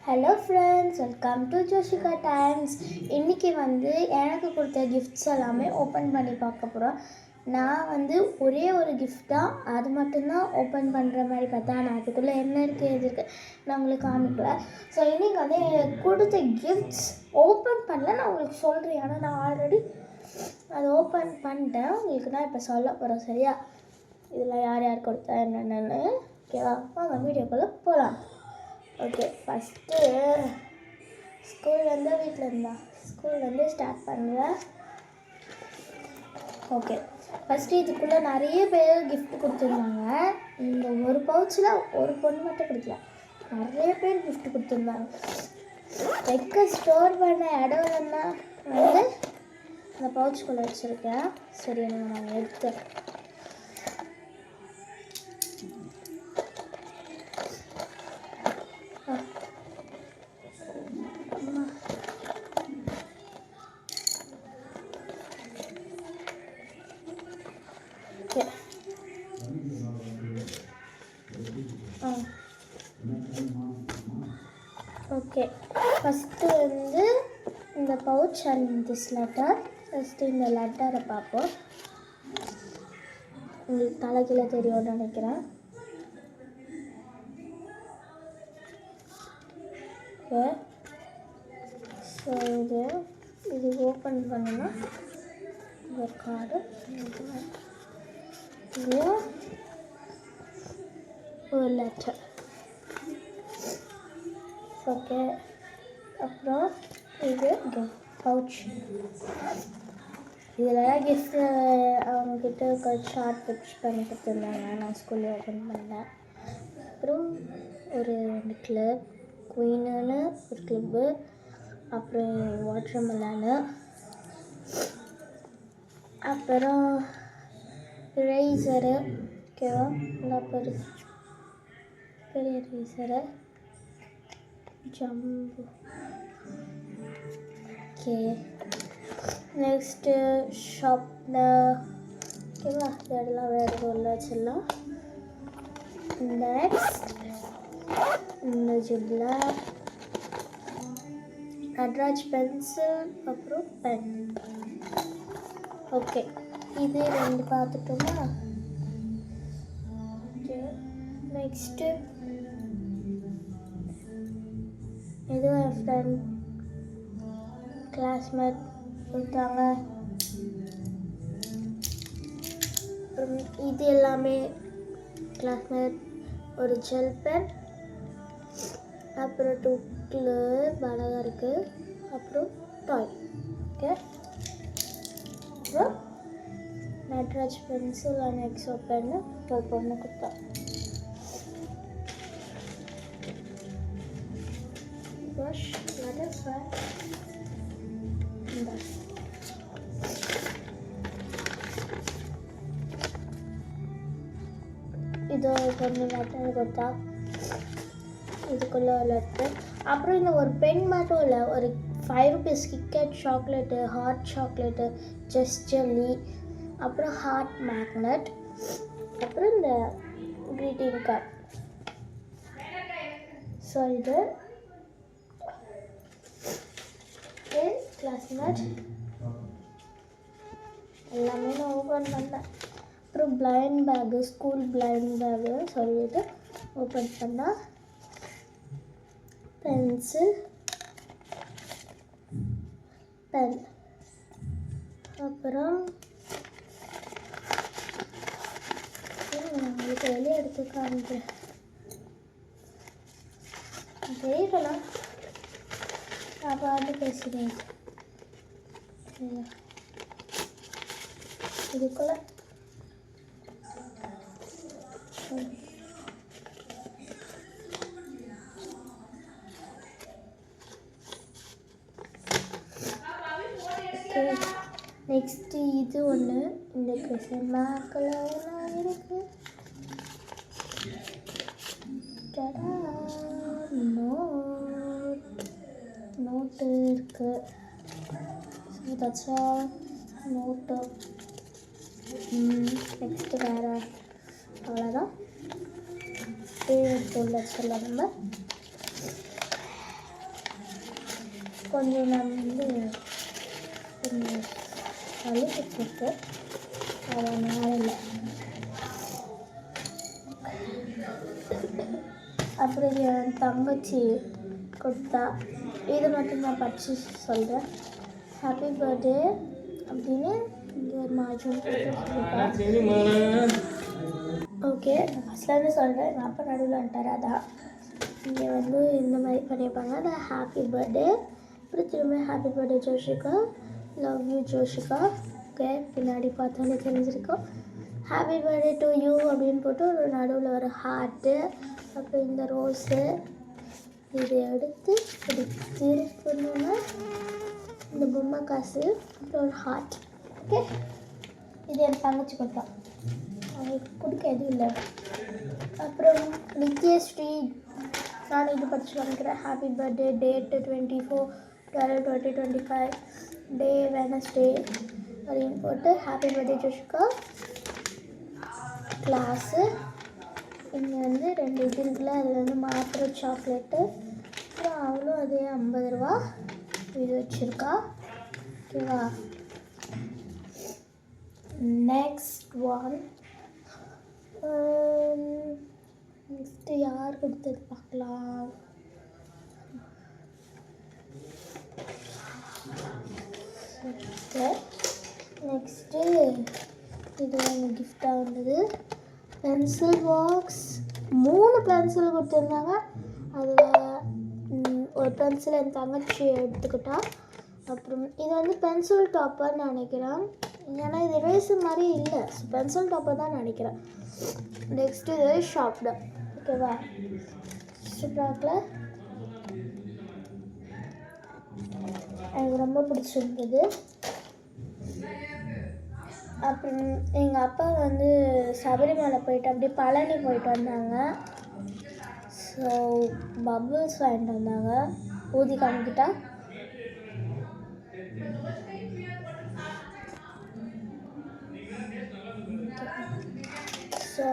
Hello friends, welcome to Joshika times. இன்றைக்கி எனக்கு கொடுத்த கிஃப்ட்ஸ் எல்லாமே ஓப்பன் பண்ணி பார்க்க போகிறோம். நான் ஒரே ஒரு கிஃப்ட் தான், அது மட்டும்தான் ஓப்பன் பண்ணுற மாதிரி பார்த்தா. நான் அதுக்குள்ளே என்ன இருக்குது எது இருக்குது நான் உங்களுக்கு காமிக்கல. ஸோ இன்றைக்கி எனக்கு கொடுத்த கிஃப்ட்ஸ் ஓப்பன் பண்ணல, நான் உங்களுக்கு சொல்கிறேன். ஆனால் நான் ஆல்ரெடி அதை ஓப்பன் பண்ணிட்டேன். உங்களுக்கு தான் இப்போ சொல்ல போகிறேன், சரியா? இதில் யார் யார் கொடுத்தா என்னென்னு ஓகேவா? வாங்க வீடியோக்குள்ளே போகலாம். ஓகே, ஃபஸ்ட்டு ஸ்கூல்லேருந்து ஸ்டார்ட் பண்ணுறேன். ஓகே, ஃபஸ்ட்டு இதுக்குள்ளே நிறைய பேர் கிஃப்ட் கொடுத்துருந்தாங்க. இந்த ஒரு பவுச்சில் ஒரு பொண்ணு மட்டும் கொடுக்கல, நிறைய பேர் கிஃப்ட் கொடுத்துருந்தாங்க. வைக்க ஸ்டோர் பண்ண இடம் இல்லைன்னா அந்த பவுச்சுக்குள்ளே வச்சுருக்கேன். சரி, நான் எடுத்தேன். ஓகே, ஃபஸ்ட்டு இந்த pouch and this letter. First இந்த லெட்டரை பார்ப்போம். உங்களுக்கு தலைகீழ தெரியும்னு நினைக்கிறேன். ஓகே, ஸோ இது ஓப்பன் பண்ணோன்னா இந்த கார்டு ஒரு லெட்டர். ஓகே, அப்புறம் இது பவுச். இதில் கிஃப்ட் அவங்கக்கிட்ட ஷார்ட் பிக்ஸ் பண்ணி கொடுத்துருந்தாங்க. நான் ஸ்கூலில் ஓப்பன் பண்ணேன். அப்புறம் ஒரு 2 கிளிப், குயின்னு ஒரு கிளிப்பு, அப்புறம் வாட்டர் மெலனு, அப்புறம் ரேசரு. ஓகேவா? நல்லா பெரிய ரேசரு, ஜம்பு. Okay, next sharpener. ஓகேவா? இதெல்லாம் வேறு உள்ள வச்சிடலாம். நெக்ஸ்ட் இந்த ஜிப்பில் நட்ராஜ் பென்சில், அப்புறம் பென். ஓகே, இது 2 பார்த்துட்டோமா? நெக்ஸ்ட்டு இது என் ஃப்ரெண்ட் கிளாஸ்மேட் கொடுத்தாங்க. அப்புறம் இது எல்லாமே கிளாஸ்மேட். ஒரு ஜெல் பென், அப்புறம் 2 கிளிப் அழகாக இருக்குது, அப்புறம் டாய். ஓகே, அப்புறம் Natraj pencil and Exo pen ஒரு பொண்ணு கொடுத்தா. இது பொண்ணு லெட்டர் கொடுத்தா. இதுக்குள்ளே லெட்டர். அப்புறம் இந்த ஒரு பென் மட்டும் இல்லை, ஒரு 5 rupees KitKat chocolate, hot chocolate, just jelly, அப்புறம் ஹார்ட் மேக்னட், அப்புறம் இந்த க்ரீட்டிங் கார்டு. ஸோ இது கிளாஸ்மேட் எல்லாமே நான் ஓப்பன் பண்ணேன். அப்புறம் blind bag, school blind bag சொல்லிட்டு ஓப்பன் பண்ணால் பென்சில், பென், அப்புறம் உங்களுக்கு வெளியே எடுத்து காமிக்கிறேன். தெரியலாம், நான் பாட்டு பேசுகிறேன். இதுக்குள்ள நெக்ஸ்ட்டு இது ஒன்று. இந்த கொஷன் மார்க்கில் எல்லாம் இருக்குது. நோட்டு இருக்குது. So that's all. Note. Next வேறு அவ்வளோதான். எடுத்து உள்ள வச்சிடலாம் நம்ம. கொஞ்சம் நான் வந்து கொஞ்சம் அழுப்பிட்டு அதனால் இல்லை. அப்புறம் என் தங்கச்சி கொடுத்தா, இது மட்டும் நான் படித்து சொல்கிறேன். ஹாப்பி பர்த்டே அப்படின்னு இங்கே ஒரு மாஜூன் சொல்லியிருக்கேன். ஓகே, நான் ஃபஸ்ட்லேருந்து சொல்கிறேன். எங்கள் அப்பா நடுவில் வந்துட்டார். அதான் இங்கே வந்து இந்த மாதிரி பண்ணியிருப்பாங்க. நான் ஹாப்பி பர்த்டே, அப்புறம் திரும்ப happy birthday Joshika, love you Joshika. Okay, பின்னாடி பார்த்தாலே தெரிஞ்சிருக்கோம். ஹாப்பி பர்த்டே டு யூ அப்படின்னு போட்டு ஒரு நடுவில் ஒரு ஹார்ட்டு, அப்புறம் இந்த ரோஸு. இதை எடுத்து இப்படி திருப்பணுன்னா இந்த பொம்மை காசு, அப்புறம் ஒரு ஹார்ட். ஓகே, இது என் தங்கச்சி கொடுத்தான். அவங்களுக்கு கொடுக்க எதுவும் இல்லை. அப்புறம் நித்யஸ்ரீ, நான் இது படித்து வாங்கிக்கிறேன். ஹாப்பி பர்த்டே, டேட்டு 24/12/2025, டே வெனஸ்டே அப்படின்னு போட்டு ஹாப்பி பர்த்டே ஜோஷிகா. கிளாஸு இங்கே வந்து 2 இது இருக்குல்ல, அதில் வந்து மாத்திரை சாக்லேட்டு. அப்புறம் அவளும் அதே 50 ரூபா இது வச்சுருக்கா. ஓகேவா, நெக்ஸ்ட் ஒன். நெக்ஸ்ட்டு யார் கொடுத்தது பார்க்கலாம். நெக்ஸ்ட்டு இது ஒன்று கிஃப்டாக வந்தது. பென்சில் பாக்ஸ் 3 பென்சில் கொடுத்துருந்தாங்க. அதில் ஒரு பென்சில் என் தங்கச்சி எடுத்துக்கிட்டா. அப்புறம் இது வந்து பென்சில் டாப்பர்னு நினைக்கிறேன், ஏன்னா இது ரேசர் மாதிரி இல்லை, பென்சில் டாப்பர் தான் நினைக்கிறேன். நெக்ஸ்ட்டு இது ஷாப்டு. ஓகேவா, சூப்பராக எனக்கு ரொம்ப பிடிச்சிருந்தது. அப்புறம் எங்கள் அப்பா வந்து சபரிமலை போயிட்டு அப்படியே பழனி போயிட்டு வந்தாங்க. ஸோ பபுள்ஸ் வாங்கிட்டு வந்தாங்க. ஊதி காமிக்கிட்டா. ஸோ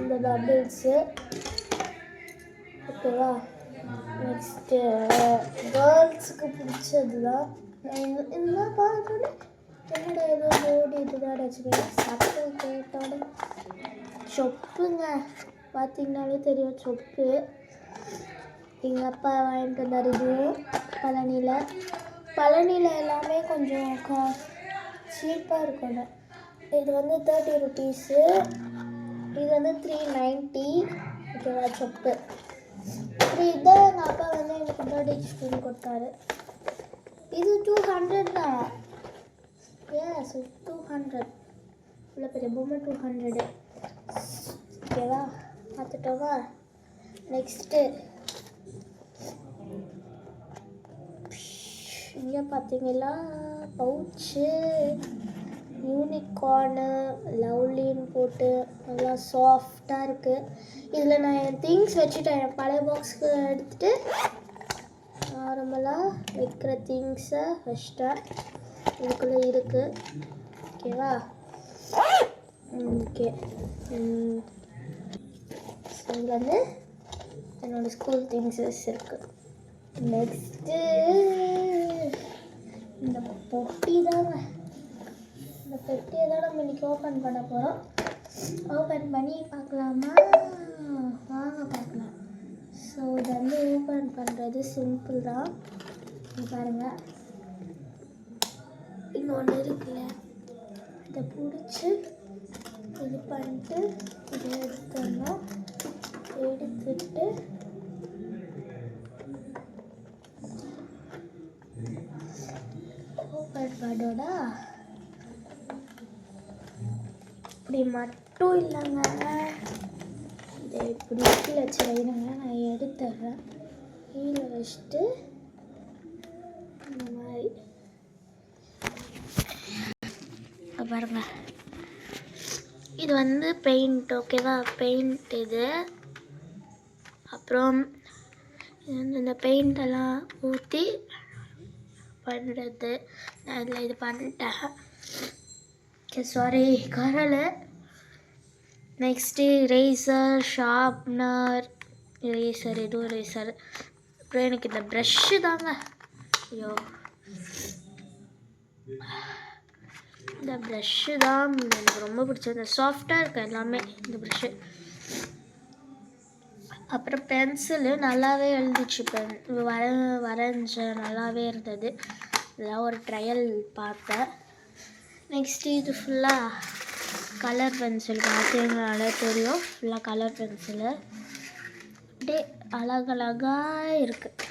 இந்த பபுள்ஸு. ஓகேவா, நெக்ஸ்ட்டு கேர்ள்ஸுக்கு பிடிச்சது தான். இதெல்லாம் பார்க்கணும். என்னோட ஏதோ ஓடி இதுதான் வச்சுக்கோங்க. சட்டை கேட்டோட சொப்புங்க, பார்த்தீங்கனாலே தெரியும் சொப்பு. எங்கள் அப்பா வாங்கிட்டு வந்தார். இதுவும் பழனியில் எல்லாமே கொஞ்சம் சீப்பாக இருக்கும்ல. இது வந்து 30 ருபீஸு, இது வந்து 390. ஓகேவா, சொப்பு. அப்புறம் இதான் எங்கள் அப்பா வந்து எனக்கு பர்த்டே கிஃப்ட் கொடுத்தாரு. இது 200 தான். ஸோ 200 இவ்வளோ பெரிய பொம்மை 200. ஓகேவா, பார்த்துட்டோவா. நெக்ஸ்ட்டு இங்கே பார்த்தீங்களா, பவுச்சு யூனிகார்னு லவ்லின்னு போட்டு நல்லா சாஃப்டாக இருக்குது. இதில் நான் என் திங்ஸ் வச்சுட்டேன். என் பழைய பாக்ஸுக்கு எடுத்துகிட்டு நார்மலாக வைக்கிற திங்ஸை வச்சிட்டேன். இதுக்குள்ளே இருக்குது. ஓகேவா, ஓகே. ஸோ இதில் வந்து என்னோடய ஸ்கூல் திங்ஸஸ் இருக்குது. நெக்ஸ்ட்டு இந்த பொட்டி தாங்க. இந்த பெட்டியை தான் நம்ம இன்றைக்கி ஓப்பன் பண்ண போகிறோம். ஓப்பன் பண்ணி பார்க்கலாமா? வாங்க பார்க்கலாம். ஸோ இதை வந்து ஓப்பன் பண்ணுறது சிம்பிள் தான். பாருங்கள், இங்கே ஒன்று இருக்குல்ல, இதை பிடிச்சி இது பண்ணிட்டு இதை எடுத்துடணும். எடுத்துட்டு ஓப்பன் பண்ணோடா. இப்படி மட்டும் இல்லைங்க, இதை இப்படி கீழே வச்சு வைங்க. நான் எடுத்துடுறேன். கீழே வச்சுட்டு இந்த மாதிரி பாருங்க. இது வந்து பெயிண்ட். ஓகேவா, பெயிண்ட் இது. அப்புறம் இது வந்து இந்த பெயிண்டெல்லாம் ஊற்றி பண்ணுறது. நான் இதில் இது பண்ணிட்டேன். சாரி, கரலை. நெக்ஸ்ட்டு ரேசர், ஷார்ப்னர், ரேசர், எதுவும் ரேசர். அப்புறம் எனக்கு இந்த ப்ரஷ்ஷு தாங்க, ஐயோ இந்த ப்ரஷ்ஷு தான் எனக்கு ரொம்ப பிடிச்சது. இந்த சாஃப்டாக இருக்குது எல்லாமே இந்த ப்ரஷ்ஷு. அப்புறம் பென்சிலு நல்லாவே எழுதிச்சு, வரைஞ்ச நல்லாவே இருந்தது. இதெல்லாம் ஒரு ட்ரையல் பார்த்தேன். நெக்ஸ்ட்டு இது ஃபுல்லாக கலர் பென்சில், பார்த்தீங்கனாலே தெரியும், ஃபுல்லாக கலர் பென்சிலு அப்படியே அழகழகாக இருக்குது.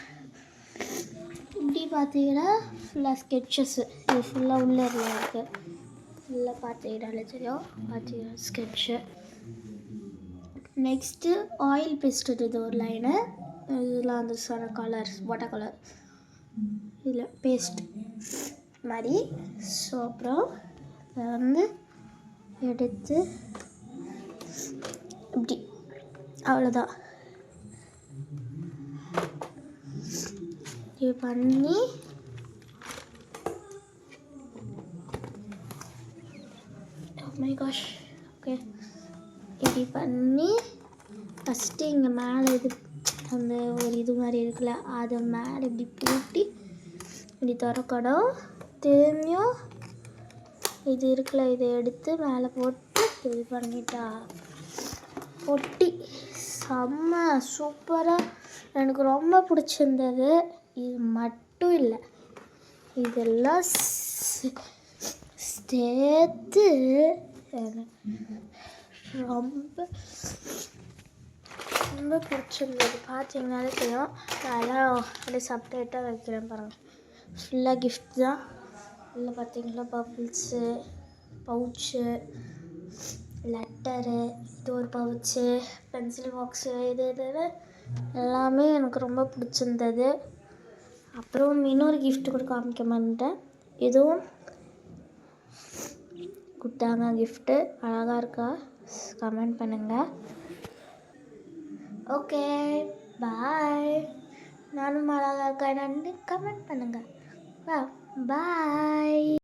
இப்படி பார்த்தீங்கன்னா ஃபுல்லாக ஸ்கெட்சஸ்ஸு, இது ஃபுல்லாக உள்ளே இருக்குது. ஃபுல்லாக பார்த்தீங்கன்னாலே தெரியும், பார்த்தீங்கன்னா ஸ்கெட்சு. நெக்ஸ்ட்டு ஆயில் பேஸ்ட், இது ஒரு லைனு, இதெல்லாம் வந்து சொன்ன கலர்ஸ், வாட்டர் கலர் இதில் பேஸ்ட் மாதிரி. ஸோ அப்புறம் அதை வந்து எடுத்து இப்படி, அவ்வளோதான். இது பண்ணி மை காஷ், ஓகே, இப்படி பண்ணி ஃபஸ்ட்டு இங்கே மேலே இது அந்த ஒரு இது மாதிரி இருக்குல்ல, அதை மேலே இப்படி பூட்டி இப்படி திறக்கணும். திரும்பியும் இது இருக்குல்ல, இதை எடுத்து மேலே போட்டு இது பண்ணிட்டா ஒட்டி செம்ம சூப்பராக, எனக்கு ரொம்ப பிடிச்சிருந்தது. இது மட்டும் இல்லை, இதெல்லாம் சேர்த்து ரொம்ப ரொம்ப பிடிச்சிருந்தது. பார்த்தீங்கன்னாலே தெரியும். அதெல்லாம் அப்படியே செப்ரேட்டாக வைக்கிறேன் பாருங்கள். ஃபுல்லாக கிஃப்ட் தான். இல்லை பார்த்தீங்களா, பபிள்ஸு, பவுச்சு, லெட்டரு, இது ஒரு பவுச்சு, பென்சில் பாக்ஸு, இது எல்லாமே எனக்கு ரொம்ப பிடிச்சிருந்தது. அப்புறம் இன்னொரு கிஃப்ட் கூட காமிக்க மாட்டேன், இதுவும் கொடுத்தாங்க கிஃப்ட்டு. அழகாக இருக்கா, கமெண்ட் பண்ணுங்கள். ஓகே, பாய். நானும் அழகாக இருக்கேன், கமெண்ட் பண்ணுங்கள். பாய்.